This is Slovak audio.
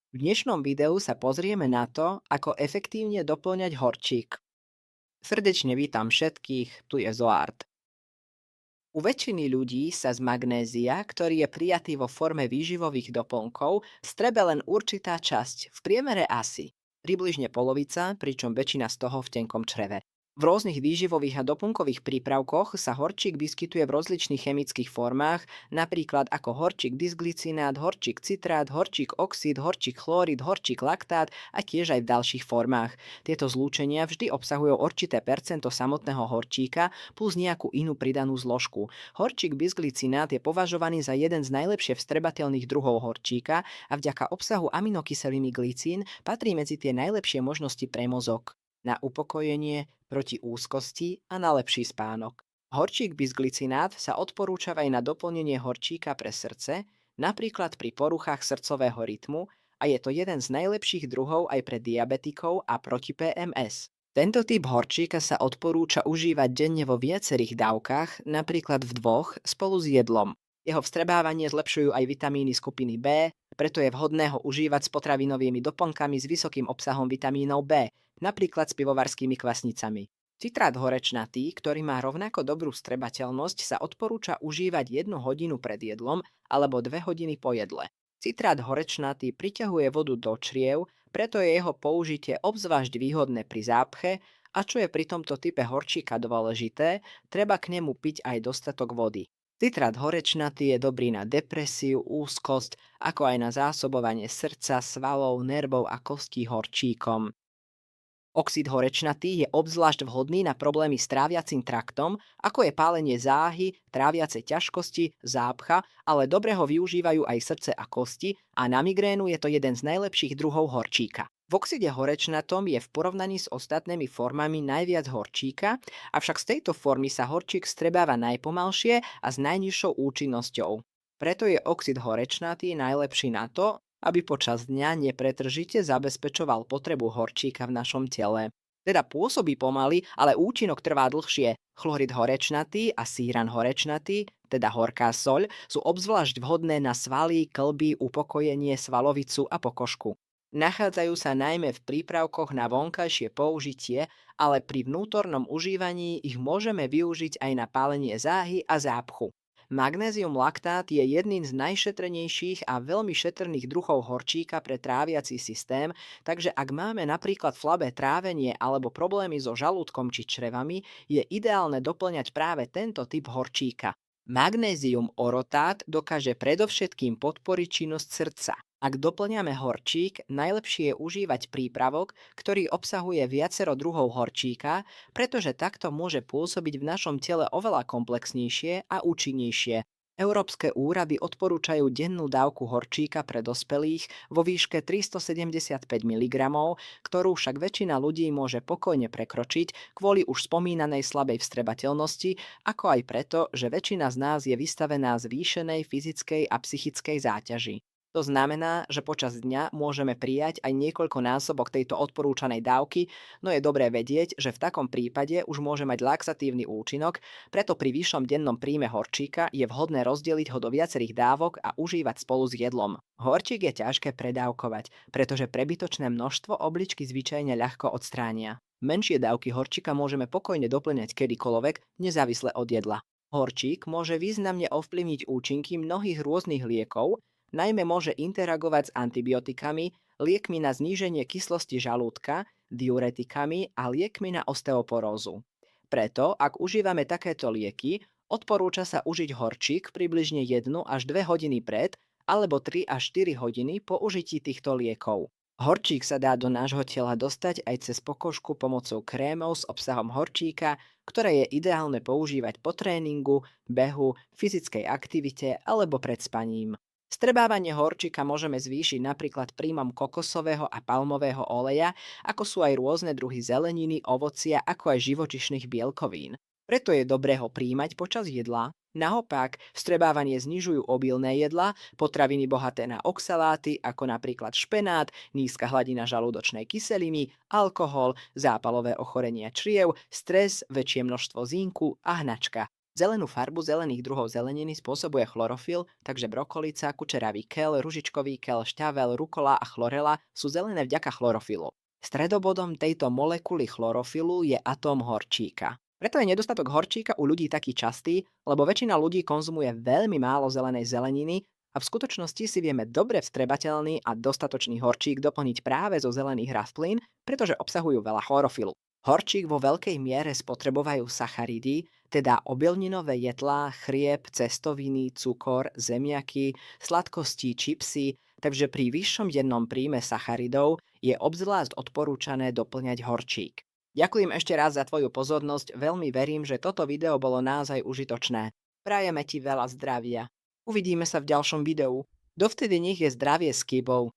V dnešnom videu sa pozrieme na to, ako efektívne doplňať horčík. Srdečne vítam všetkých, tu je Zoart. U väčšiny ľudí sa z magnézia, ktorý je prijatý vo forme výživových doplnkov, strebe len určitá časť, v priemere asi. Približne polovica, pričom väčšina z toho v tenkom čreve. V rôznych výživových a doplnkových prípravkoch sa horčík vyskytuje v rozličných chemických formách, napríklad ako horčík dysglycinát, horčík citrát, horčík oxid, horčík chlorid, horčík laktát a tiež aj v ďalších formách. Tieto zlúčenia vždy obsahujú určité percento samotného horčíka plus nejakú inú pridanú zložku. Horčík bisglycinát je považovaný za jeden z najlepšie vstrebateľných druhov horčíka a vďaka obsahu aminokyseliny glycín patrí medzi tie najlepšie možnosti pre mozog na upokojenie, proti úzkosti a na lepší spánok. Horčík bisglycinát sa odporúča aj na doplnenie horčíka pre srdce, napríklad pri poruchách srdcového rytmu a je to jeden z najlepších druhov aj pre diabetikov a proti PMS. Tento typ horčíka sa odporúča užívať denne vo viacerých dávkach, napríklad v dvoch, spolu s jedlom. Jeho vstrebávanie zlepšujú aj vitamíny skupiny B, preto je vhodné ho užívať s potravinovými doplnkami s vysokým obsahom vitamínov B, napríklad s pivovarskými kvasnicami. Citrát horečnatý, ktorý má rovnako dobrú vstrebateľnosť, sa odporúča užívať 1 hodinu pred jedlom alebo 2 hodiny po jedle. Citrát horečnatý priťahuje vodu do čriev, preto je jeho použitie obzvlášť výhodné pri zápche a čo je pri tomto type horčíka dôležité, treba k nemu piť aj dostatok vody. Citrát horečnatý je dobrý na depresiu, úzkosť, ako aj na zásobovanie srdca, svalov, nervov a kostí horčíkom. Oxid horečnatý je obzvlášť vhodný na problémy s tráviacim traktom, ako je pálenie záhy, tráviace ťažkosti, zápcha, ale dobre ho využívajú aj srdce a kosti a na migrénu je to jeden z najlepších druhov horčíka. V oxide horečnatom je v porovnaní s ostatnými formami najviac horčíka, avšak z tejto formy sa horčík strebáva najpomalšie a s najnižšou účinnosťou. Preto je oxid horečnatý najlepší na to, aby počas dňa nepretržite zabezpečoval potrebu horčíka v našom tele. Teda pôsobí pomaly, ale účinok trvá dlhšie. Chlorid horečnatý a síran horečnatý, teda horká soľ, sú obzvlášť vhodné na svaly, kĺby, upokojenie, svalovicu a pokožku. Nachádzajú sa najmä v prípravkoch na vonkajšie použitie, ale pri vnútornom užívaní ich môžeme využiť aj na pálenie záhy a zápchu. Magnézium laktát je jedným z najšetrnejších a veľmi šetrných druhov horčíka pre tráviaci systém, takže ak máme napríklad slabé trávenie alebo problémy so žalúdkom či črevami, je ideálne doplňať práve tento typ horčíka. Magnézium orotát dokáže predovšetkým podporiť činnosť srdca. Ak doplňame horčík, najlepšie je užívať prípravok, ktorý obsahuje viacero druhov horčíka, pretože takto môže pôsobiť v našom tele oveľa komplexnejšie a účinnejšie. Európske úrady odporúčajú dennú dávku horčíka pre dospelých vo výške 375 mg, ktorú však väčšina ľudí môže pokojne prekročiť kvôli už spomínanej slabej vstrebateľnosti, ako aj preto, že väčšina z nás je vystavená zvýšenej fyzickej a psychickej záťaži. To znamená, že počas dňa môžeme prijať aj niekoľko násobok tejto odporúčanej dávky, no je dobré vedieť, že v takom prípade už môže mať laxatívny účinok, preto pri vyššom dennom príjme horčíka je vhodné rozdeliť ho do viacerých dávok a užívať spolu s jedlom. Horčík je ťažké predávkovať, pretože prebytočné množstvo obličky zvyčajne ľahko odstránia. Menšie dávky horčíka môžeme pokojne doplňať kedykoľvek, nezávisle od jedla. Horčík môže významne ovplyvniť účinky mnohých rôznych liekov, najmä môže interagovať s antibiotikami, liekmi na zníženie kyslosti žalúdka, diuretikami a liekmi na osteoporózu. Preto, ak užívame takéto lieky, odporúča sa užiť horčík približne 1 až 2 hodiny pred alebo 3 až 4 hodiny po užití týchto liekov. Horčík sa dá do nášho tela dostať aj cez pokožku pomocou krémov s obsahom horčíka, ktoré je ideálne používať po tréningu, behu, fyzickej aktivite alebo pred spaním. Strebávanie horčika môžeme zvýšiť napríklad príjmom kokosového a palmového oleja, ako sú aj rôzne druhy zeleniny, ovocia, ako aj živočišných bielkovín. Preto je dobré ho príjmať počas jedla. Naopak, vstrebávanie znižujú obilné jedlá, potraviny bohaté na oxaláty, ako napríklad špenát, nízka hladina žalúdočnej kyseliny, alkohol, zápalové ochorenia čriev, stres, väčšie množstvo zínku a hnačka. Zelenú farbu zelených druhov zeleniny spôsobuje chlorofil, takže brokolica, kučeravý kel, ružičkový kel, šťavel, rukola a chlorela sú zelené vďaka chlorofilu. Stredobodom tejto molekuly chlorofilu je atóm horčíka. Preto je nedostatok horčíka u ľudí taký častý, lebo väčšina ľudí konzumuje veľmi málo zelenej zeleniny a v skutočnosti si vieme dobre vstrebateľný a dostatočný horčík doplniť práve zo zelených rastlín, pretože obsahujú veľa chlorofilu. Horčík vo veľkej miere spotrebovajú sacharidy, teda obilninové jedlá, chrieb, cestoviny, cukor, zemiaky, sladkosti, čipsy, takže pri vyššom dennom príjme sacharidov je obzvlášť odporúčané doplňať horčík. Ďakujem ešte raz za tvoju pozornosť, veľmi verím, že toto video bolo naozaj užitočné. Prajeme ti veľa zdravia. Uvidíme sa v ďalšom videu. Dovtedy nech je zdravie s kybou.